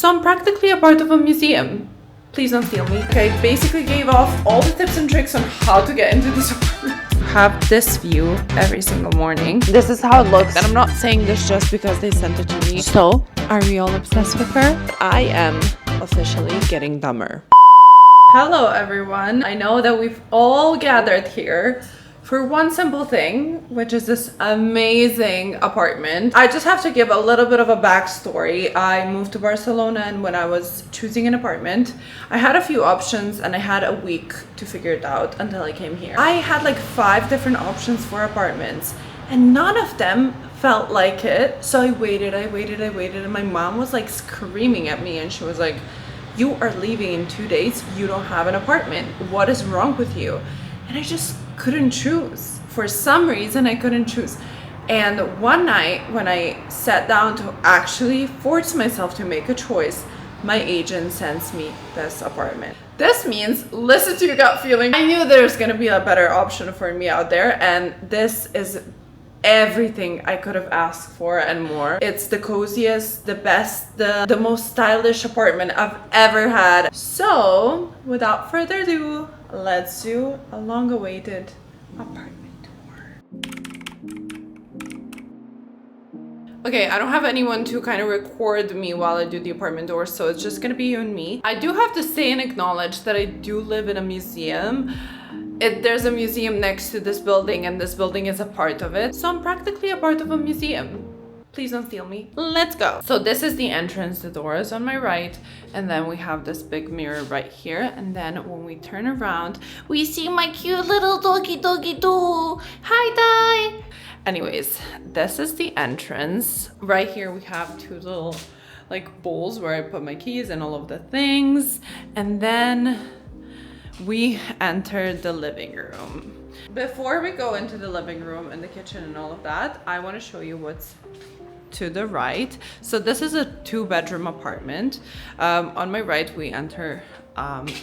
So I'm practically a part of a museum. Please don't steal me. Okay, basically gave off all the tips and tricks on how to get into this apartment. Have this view every single morning. This is how it looks. And I'm not saying this just because they sent it to me. So, are we all obsessed with her? I am officially getting dumber. Hello everyone. I know that we've all gathered here for one simple thing, which is this amazing apartment. I just have to give a little bit of a backstory. I moved to Barcelona, and when I was choosing an apartment, I had a few options and I had a week to figure it out until I came here. I had like 5 different options for apartments and none of them felt like it. So I waited, and my mom was like screaming at me and she was like, "You are leaving in 2 days. You don't have an apartment. What is wrong with you?" And I just couldn't choose. For some reason, I couldn't choose. And one night when I sat down to actually force myself to make a choice, my agent sends me this apartment. This means listen to your gut feeling. I knew there's gonna be a better option for me out there, and this is everything I could have asked for and more. It's the coziest, the best, the most stylish apartment I've ever had. So without further ado, let's do a long-awaited apartment tour. Okay, I don't have anyone to kind of record me while I do the apartment tour, so it's just gonna be you and me. I do have to say and acknowledge that I do live in a museum. There's a museum next to this building, and this building is a part of it. So I'm practically a part of a museum. Please don't steal me. Let's go. So this is the entrance. The door is on my right, and then we have this big mirror right here. And then when we turn around, we see my cute little doggy doo. Hi, Di. Anyways, this is the entrance. Right here we have 2 little like bowls where I put my keys and all of the things. And then we enter the living room. Before we go into the living room and the kitchen and all of that, I want to show you what's to the right. So this is a 2-bedroom apartment. On my right, we enter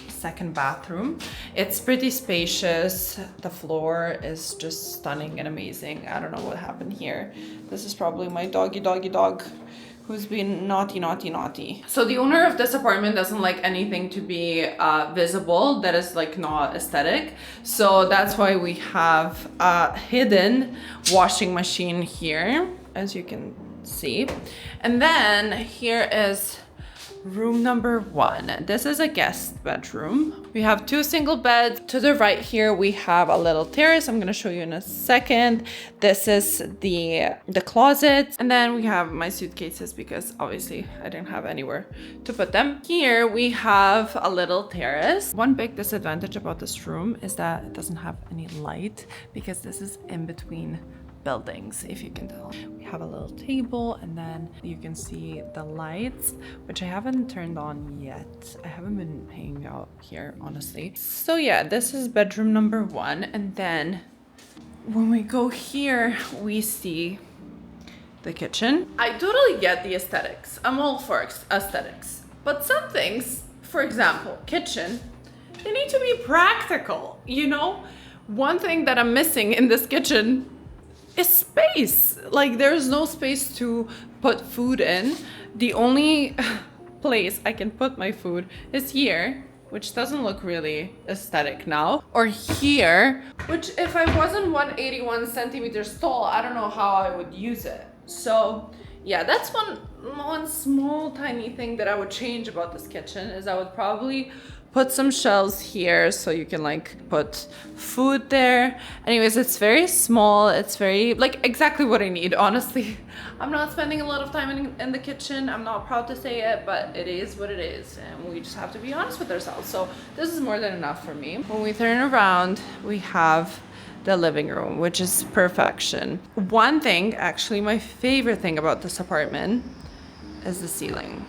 second bathroom. It's pretty spacious. The floor is just stunning and amazing. I don't know what happened here. This is probably my dog who's been naughty. So the owner of this apartment doesn't like anything to be visible that is like not aesthetic. So that's why we have a hidden washing machine here, as you can see. And then here is room number 1. This is a guest bedroom. We have 2 single beds. To the right here, we have a little terrace. I'm gonna show you in a second. This is the closet. And then we have my suitcases because obviously I didn't have anywhere to put them. Here we have a little terrace. One big disadvantage about this room is that it doesn't have any light because this is in between buildings, if you can tell. We have a little table, and then you can see the lights, which I haven't turned on yet. I haven't been hanging out here, honestly. So yeah, this is bedroom number 1. And then when we go here, we see the kitchen. I totally get the aesthetics. I'm all for aesthetics. But some things, for example, kitchen, they need to be practical, you know? One thing that I'm missing in this kitchen is space. Like, there's no space to put food in. The only place I can put my food is here, which doesn't look really aesthetic now, or here, which if I wasn't 181 centimeters tall, I don't know how I would use it. So yeah, that's one small tiny thing that I would change about this kitchen, is I would probably put some shelves here so you can like put food there. Anyways, it's very small. It's very like exactly what I need, honestly. I'm not spending a lot of time in the kitchen. I'm not proud to say it, but it is what it is, and we just have to be honest with ourselves. So this is more than enough for me. When we turn around, we have the living room, which is perfection. One thing, actually my favorite thing about this apartment, is the ceiling.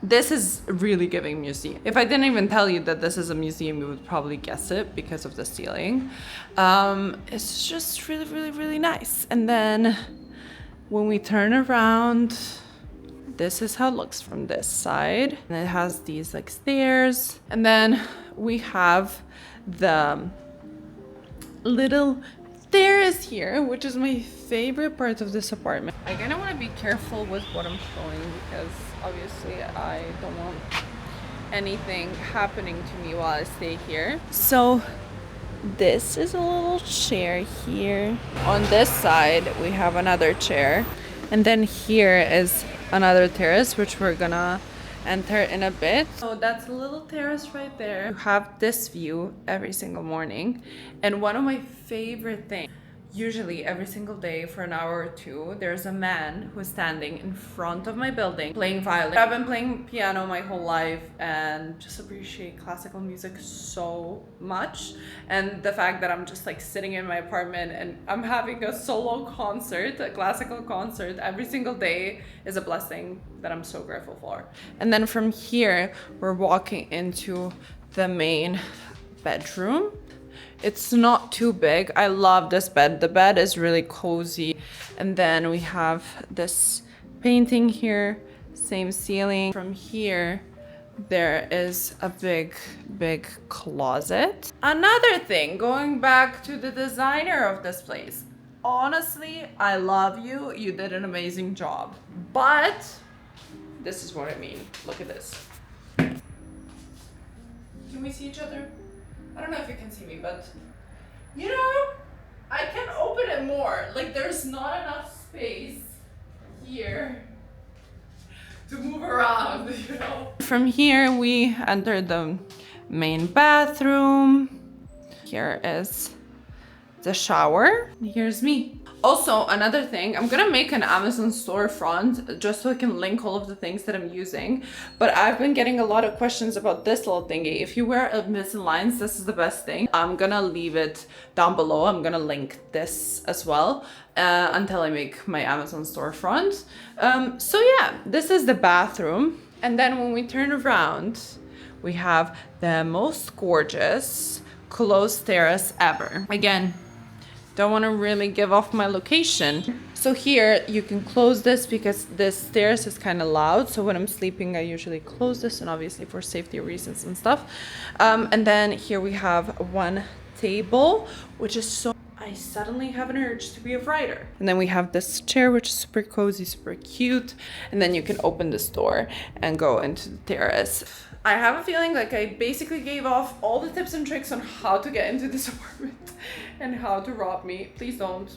This is really giving museum. If I didn't even tell you that this is a museum, you would probably guess it because of the ceiling. It's just really nice. And then when we turn around, this is how it looks from this side. And it has these like stairs. And then we have the little stairs here, which is my favorite part of this apartment. I kind of want to be careful with what I'm showing because obviously I don't want anything happening to me while I stay here. So this is a little chair here. On this side, we have another chair. And then here is another terrace, which we're gonna enter in a bit. So that's a little terrace right there. You have this view every single morning. And one of my favorite things, usually every single day for an hour or two, there's a man who's standing in front of my building playing violin. I've been playing piano my whole life and just appreciate classical music so much. And the fact that I'm just like sitting in my apartment and I'm having a solo concert, a classical concert every single day is a blessing that I'm so grateful for. And then from here, we're walking into the main bedroom. It's not too big. I love this bed. The bed is really cozy. And then we have this painting here, same ceiling. From here, there is a big closet. Another thing, going back to the designer of this place. Honestly, I love you. You did an amazing job. But this is what I mean. Look at this. Can we see each other? I don't know if you can see me, but you know, I can open it more. Like there's not enough space here to move around, you know. From here, we entered the main bathroom. Here is the shower. Here's me. Also, another thing, I'm gonna make an Amazon storefront just so I can link all of the things that I'm using. But I've been getting a lot of questions about this little thingy. If you wear Invisaligns, this is the best thing. I'm gonna leave it down below. I'm gonna link this as well until I make my Amazon storefront. So yeah, this is the bathroom. And then when we turn around, we have the most gorgeous closed terrace ever. Again, don't want to really give off my location. So here you can close this because this stairs is kind of loud. So when I'm sleeping, I usually close this, and obviously for safety reasons and stuff. And then here we have one table, which is so, I suddenly have an urge to be a writer. And then we have this chair, which is super cozy, super cute. And then you can open this door and go into the terrace. I have a feeling like I basically gave off all the tips and tricks on how to get into this apartment and how to rob me. Please don't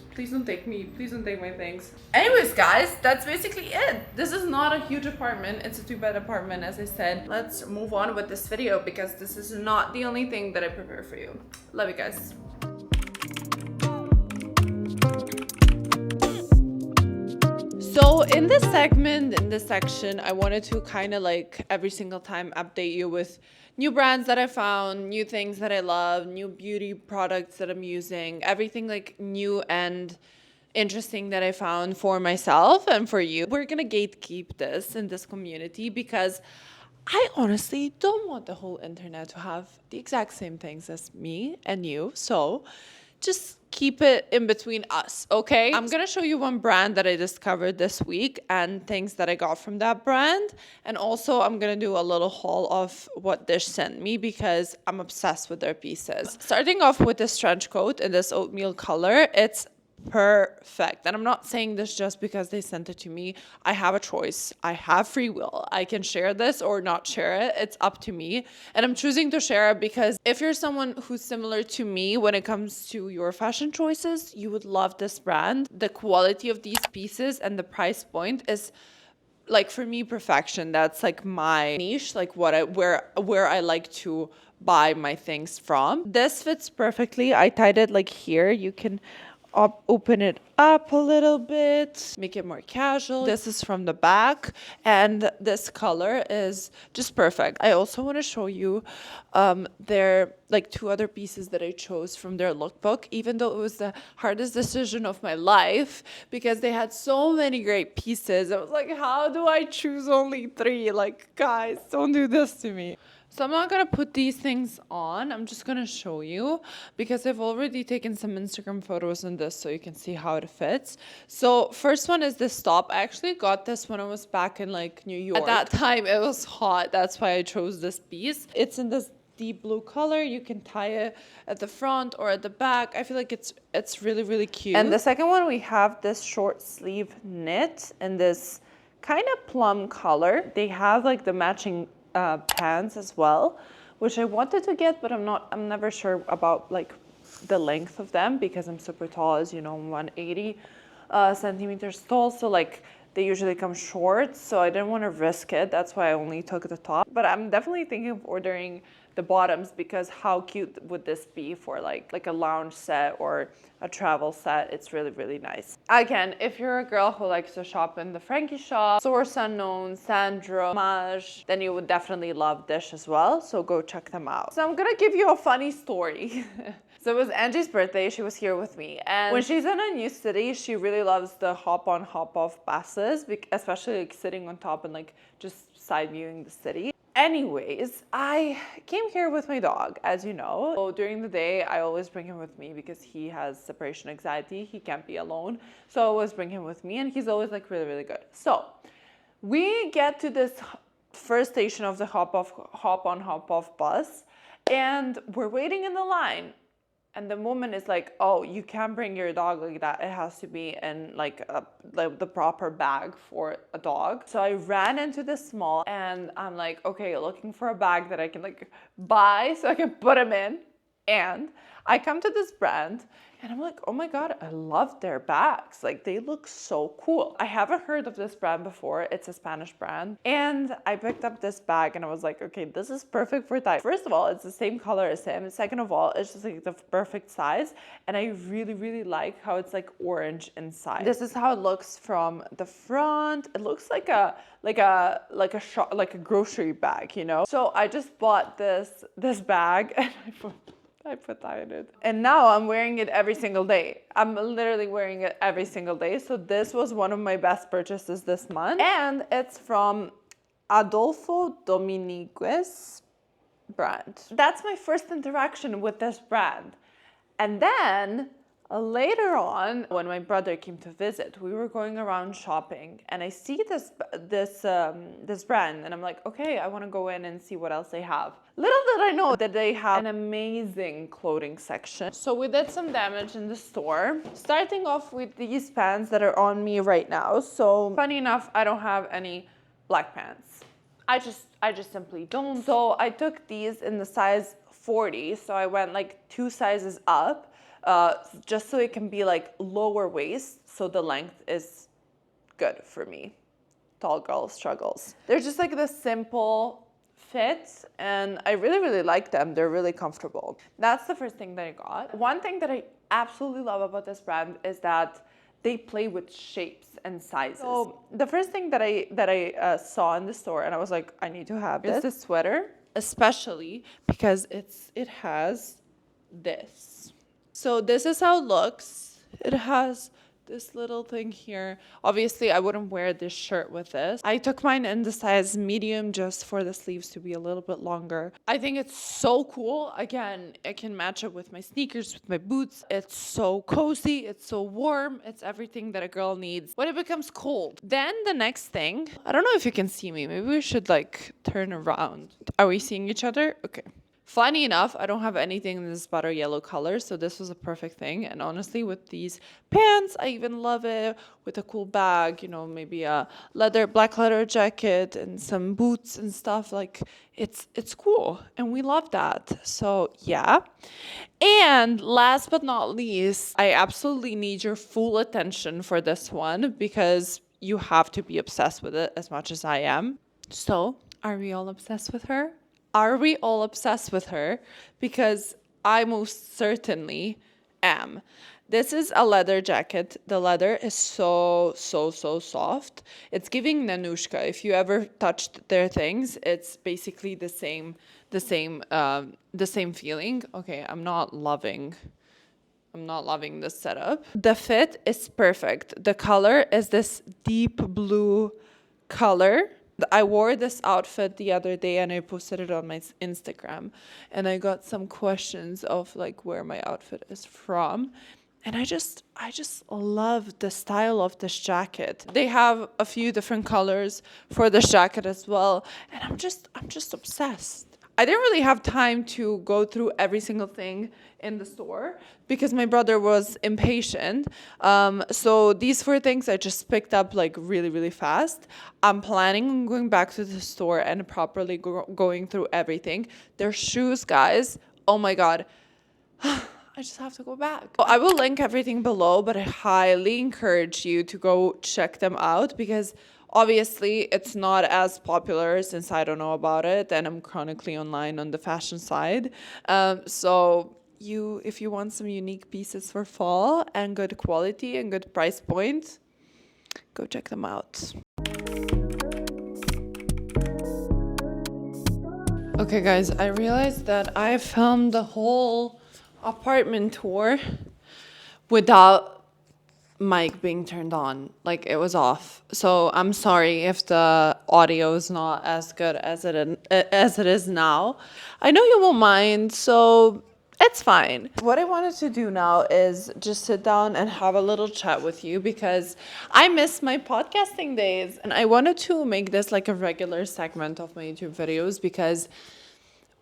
take me. Please don't take my things. Anyways, guys, that's basically it. This is not a huge apartment. It's a 2-bed apartment, as I said. Let's move on with this video because this is not the only thing that I prepare for you. Love you guys. So in this segment, in this section, I wanted to kind of like every single time update you with new brands that I found, new things that I love, new beauty products that I'm using, everything like new and interesting that I found for myself and for you. We're gonna gatekeep this in this community because I honestly don't want the whole internet to have the exact same things as me and you. So just keep it in between us, okay? I'm gonna show you one brand that I discovered this week and things that I got from that brand. And also I'm gonna do a little haul of what DISSH sent me because I'm obsessed with their pieces. Starting off with this trench coat in this oatmeal color, it's perfect. And I'm not saying this just because they sent it to me. I have a choice. I have free will. I can share this or not share it. It's up to me. And I'm choosing to share it because if you're someone who's similar to me when it comes to your fashion choices, you would love this brand. The quality of these pieces and the price point is, like, for me, perfection. That's like my niche, like where I like to buy my things from. This fits perfectly. I tied it like here. You can open it up a little bit, make it more casual. This is from the back, and this color is just perfect. I also want to show you their like 2 other pieces that I chose from their lookbook, even though it was the hardest decision of my life because they had so many great pieces. I was like, how do I choose only 3? Like, guys, don't do this to me. So I'm not going to put these things on. I'm just going to show you because I've already taken some Instagram photos in this so you can see how it fits. So first one is this top. I actually got this when I was back in like New York. At that time, it was hot. That's why I chose this piece. It's in this deep blue color. You can tie it at the front or at the back. I feel like it's really, really cute. And the second one, we have this short sleeve knit in this kind of plum color. They have like the matching pants as well, which I wanted to get, but I'm never sure about like the length of them because I'm super tall, as you know, I'm 180 centimeters tall. So like they usually come short, so I didn't want to risk it. That's why I only took the top. But I'm definitely thinking of ordering the bottoms because how cute would this be for like a lounge set or a travel set? It's really, really nice. Again, if you're a girl who likes to shop in the Frankie shop, Source Unknown, Sandro, Maj, then you would definitely love DISSH as well. So go check them out. So I'm gonna give you a funny story. So it was Angie's birthday. She was here with me. And when she's in a new city, she really loves the hop on, hop off buses, especially like sitting on top and like just side viewing the city. Anyways, I came here with my dog, as you know. So during the day, I always bring him with me because he has separation anxiety. He can't be alone. So I always bring him with me and he's always like really, really good. So we get to this first station of the hop on, hop off bus and we're waiting in the line. And the woman is like, oh, you can't bring your dog like that. It has to be in like the proper bag for a dog. So I ran into this mall and I'm like, okay, looking for a bag that I can like buy so I can put him in. And I come to this brand and I'm like, oh my God, I love their bags. Like they look so cool. I haven't heard of this brand before. It's a Spanish brand. And I picked up this bag and I was like, okay, this is perfect for Thai. First of all, it's the same color as him. Second of all, it's just like the perfect size. And I really, really like how it's like orange inside. This is how it looks from the front. It looks like a grocery bag, you know? So I just bought this bag and I put that in it. And now I'm wearing it every single day. I'm literally wearing it every single day. So this was one of my best purchases this month. And it's from Adolfo Dominguez brand. That's my first interaction with this brand. And then later on, when my brother came to visit, we were going around shopping and I see this brand and I'm like, okay, I want to go in and see what else they have. Little did I know that they have an amazing clothing section. So we did some damage in the store, starting off with these pants that are on me right now. So funny enough, I don't have any black pants. I just simply don't. So I took these in the size 40. So I went like 2 sizes up. Just so it can be like lower waist, so the length is good for me. Tall girl struggles. They're just like the simple fit, and I really, really like them. They're really comfortable. That's the first thing that I got. One thing that I absolutely love about this brand is that they play with shapes and sizes. So the first thing that I saw in the store, and I was like, I need to have this, is this sweater, especially because it has this. So this is how it looks. It has this little thing here. Obviously, I wouldn't wear this shirt with this. I took mine in the size medium just for the sleeves to be a little bit longer. I think it's so cool. Again, I can match it with my sneakers, with my boots. It's so cozy. It's so warm. It's everything that a girl needs when it becomes cold. Then the next thing, I don't know if you can see me. Maybe we should like turn around. Are we seeing each other? Okay. Funny enough, I don't have anything in this butter yellow color, so this was a perfect thing. And honestly, with these pants, I even love it. With a cool bag, you know, maybe a black leather jacket and some boots and stuff. Like, it's cool, and we love that. So yeah. And last but not least, I absolutely need your full attention for this one because you have to be obsessed with it as much as I am. So, are we all obsessed with her? Are we all obsessed with her? Because I most certainly am. This is a leather jacket. The leather is so soft. It's giving Nanushka. If you ever touched their things, it's basically the same feeling. Okay, I'm not loving this setup. The fit is perfect. The color is this deep blue color. I wore this outfit the other day and I posted it on my Instagram and I got some questions of like where my outfit is from. And I just love the style of this jacket. They have a few different colors for this jacket as well. And I'm just obsessed. I didn't really have time to go through every single thing in the store because my brother was impatient. So these 4 things I just picked up like really, really fast. I'm planning on going back to the store and properly going through everything. Their shoes, guys. Oh my God. I just have to go back. I will link everything below, but I highly encourage you to go check them out because obviously it's not as popular since I don't know about it and I'm chronically online on the fashion side. So if you want some unique pieces for fall and good quality and good price point, go check them out. Okay, guys, I realized that I filmed the whole apartment tour without mic being turned on. Like, it was off. So I'm sorry if the audio is not as good as it is now. I know you won't mind, so it's fine. What I wanted to do now is just sit down and have a little chat with you because I miss my podcasting days. And I wanted to make this like a regular segment of my YouTube videos because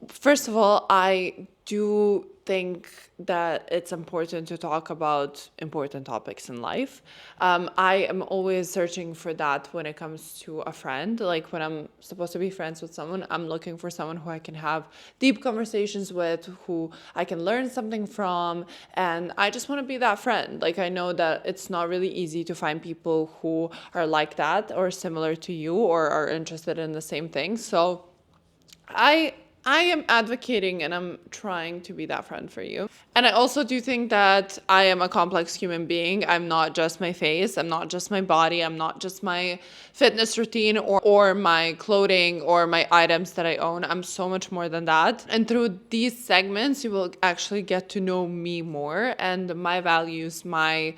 first of all, I do think that it's important to talk about important topics in life. I am always searching for that when it comes to a friend. Like when I'm supposed to be friends with someone, I'm looking for someone who I can have deep conversations with, who I can learn something from. And I just want to be that friend. Like I know that it's not really easy to find people who are like that or similar to you or are interested in the same thing. So I am advocating and I'm trying to be that friend for you. And I also do think that I am a complex human being. I'm not just my face. I'm not just my body. I'm not just my fitness routine or my clothing or my items that I own. I'm so much more than that. And through these segments, you will actually get to know me more and my values, my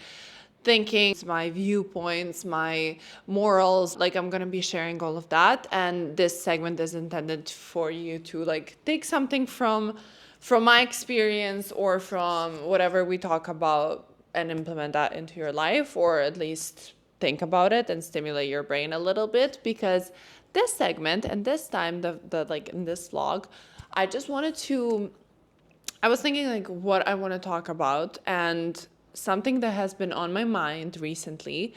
thinking, my viewpoints, my morals. Like I'm gonna be sharing all of that, and this segment is intended for you to like take something from my experience or from whatever we talk about and implement that into your life, or at least think about it and stimulate your brain a little bit. Because this segment and this time, the like in this vlog, I was thinking like what I want to talk about, and something that has been on my mind recently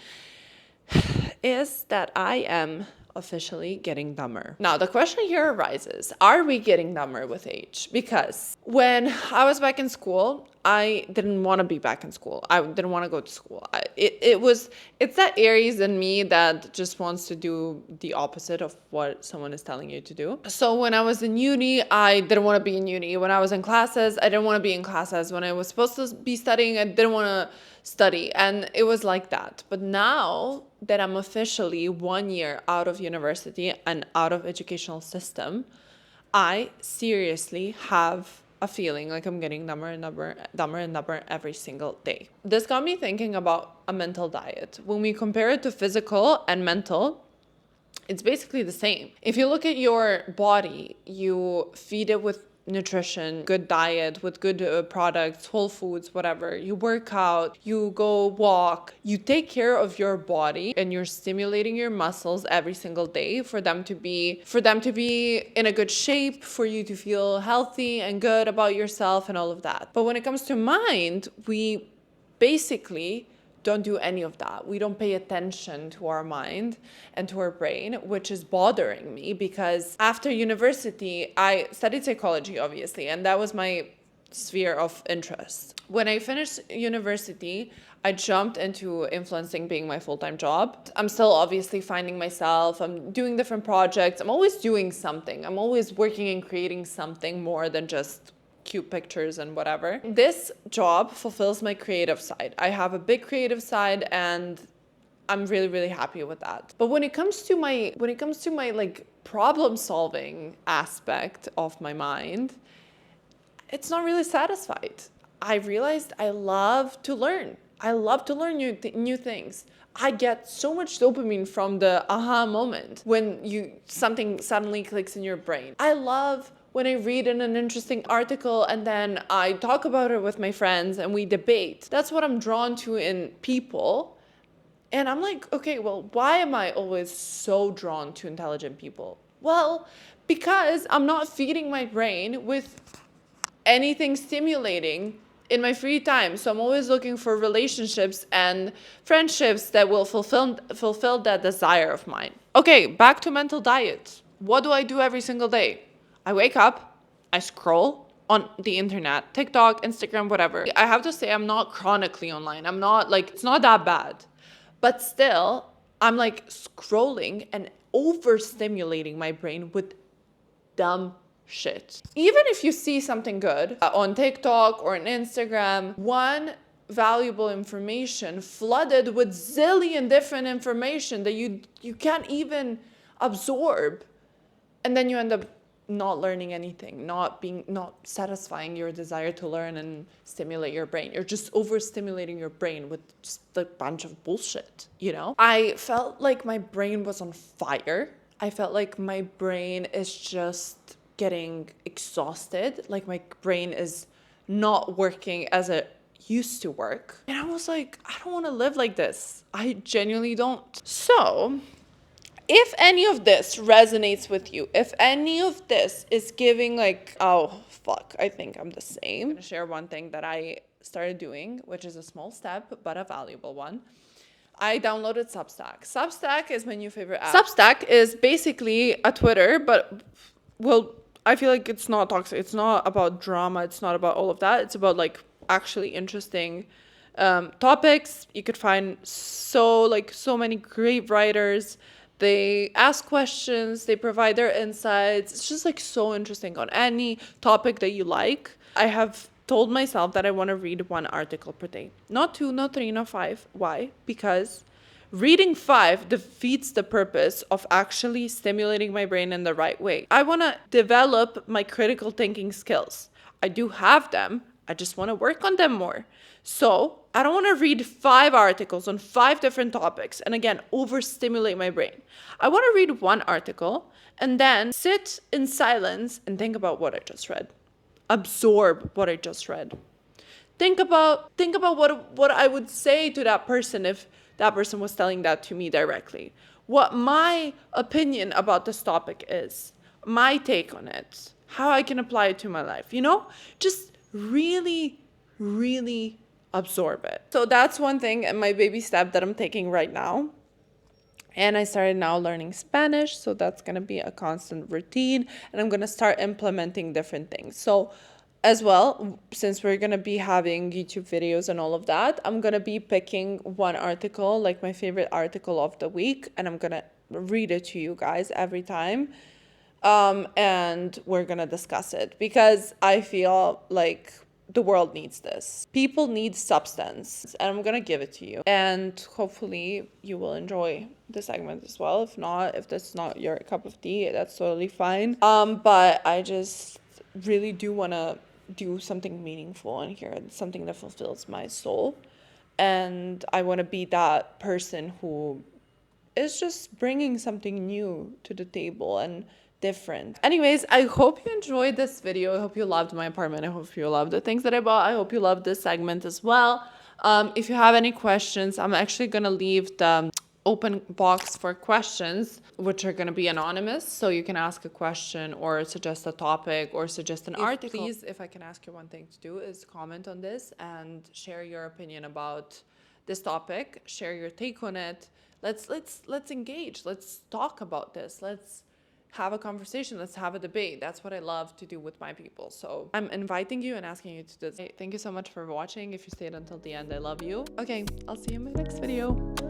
is that I am officially getting dumber. Now, the question here arises, are we getting dumber with age? Because when I was back in school, I didn't want to be back in school. I didn't want to go to school. It's that Aries in me that just wants to do the opposite of what someone is telling you to do. So when I was in uni, I didn't want to be in uni. When I was in classes, I didn't want to be in classes. When I was supposed to be studying, I didn't want to study. And it was like that. But now that I'm officially 1 year out of university and out of educational system, I seriously have a feeling like I'm getting dumber and dumber every single day. This got me thinking about a mental diet. When we compare it to physical and mental, it's basically the same. If you look at your body, you feed it with nutrition, good diet, with good products, whole foods, whatever. You work out, you go walk, you take care of your body, and you're stimulating your muscles every single day for them to be in a good shape, for you to feel healthy and good about yourself and all of that. But when it comes to mind, we basically don't do any of that. We don't pay attention to our mind and to our brain, which is bothering me because after university, I studied psychology, obviously, and that was my sphere of interest. When I finished university, I jumped into influencing being my full-time job. I'm still obviously finding myself. I'm doing different projects. I'm always doing something. I'm always working and creating something more than just cute pictures and whatever. This job fulfills my creative side. I have a big creative side and I'm really, really happy with that. But when it comes to my like problem solving aspect of my mind, it's not really satisfied. I realized I love to learn. I love to learn new things. I get so much dopamine from the aha moment when something suddenly clicks in your brain. I love when I read in an interesting article and then I talk about it with my friends and we debate. That's what I'm drawn to in people. And I'm like, okay, well, why am I always so drawn to intelligent people? Well, because I'm not feeding my brain with anything stimulating in my free time. So I'm always looking for relationships and friendships that will fulfill that desire of mine. Okay, back to mental diet. What do I do every single day? I wake up, I scroll on the internet, TikTok, Instagram, whatever. I have to say I'm not chronically online. I'm not like, it's not that bad. But still, I'm like scrolling and overstimulating my brain with dumb shit. Even if you see something good on TikTok or on Instagram, one valuable information flooded with zillion different information that you can't even absorb, and then you end up not learning anything, not satisfying your desire to learn and stimulate your brain. You're just overstimulating your brain with just a bunch of bullshit, you know? I felt like my brain was on fire. I felt like my brain is just getting exhausted. Like my brain is not working as it used to work. And I was like, I don't want to live like this. I genuinely don't. So if any of this resonates with you, if any of this is giving like, oh, fuck, I think I'm the same. I'm gonna share one thing that I started doing, which is a small step, but a valuable one. I downloaded Substack. Substack is my new favorite app. Substack is basically a Twitter, but, well, I feel like it's not toxic. It's not about drama. It's not about all of that. It's about like actually interesting topics. You could find so many great writers. They ask questions, they provide their insights. It's just like so interesting on any topic that you like. I have told myself that I want to read 1 article per day. Not 2, not 3, not 5. Why? Because reading 5 defeats the purpose of actually stimulating my brain in the right way. I want to develop my critical thinking skills. I do have them. I just want to work on them more. So I don't want to read 5 articles on 5 different topics and again, overstimulate my brain. I want to read 1 article and then sit in silence and think about what I just read. Absorb what I just read. Think about what I would say to that person if that person was telling that to me directly. What my opinion about this topic is. My take on it. How I can apply it to my life, you know? Just really, really absorb it. So that's one thing and my baby step that I'm taking right now. And I started now learning Spanish, so that's going to be a constant routine, and I'm going to start implementing different things. So as well, since we're going to be having YouTube videos and all of that, I'm going to be picking 1 article, like my favorite article of the week, and I'm going to read it to you guys every time. And we're going to discuss it because I feel like the world needs this. People need substance, and I'm gonna give it to you. And hopefully you will enjoy the segment as well. If not, if that's not your cup of tea, that's totally fine. But I just really do wanna do something meaningful in here, something that fulfills my soul. And I wanna be that person who is just bringing something new to the table and different. Anyways, I hope you enjoyed this video. I hope you loved my apartment. I hope you loved the things that I bought. I hope you loved this segment as well. If you have any questions, I'm actually gonna leave the open box for questions, which are gonna be anonymous. So you can ask a question or suggest a topic or suggest an article. Please, if I can ask you one thing to do is comment on this and share your opinion about this topic. Share your take on it. Let's engage. Let's talk about this. Let's have a conversation. Let's have a debate. That's what I love to do with my people. So I'm inviting you and asking you to do this. Thank you so much for watching. If you stayed until the end, I love you. Okay, I'll see you in my next video.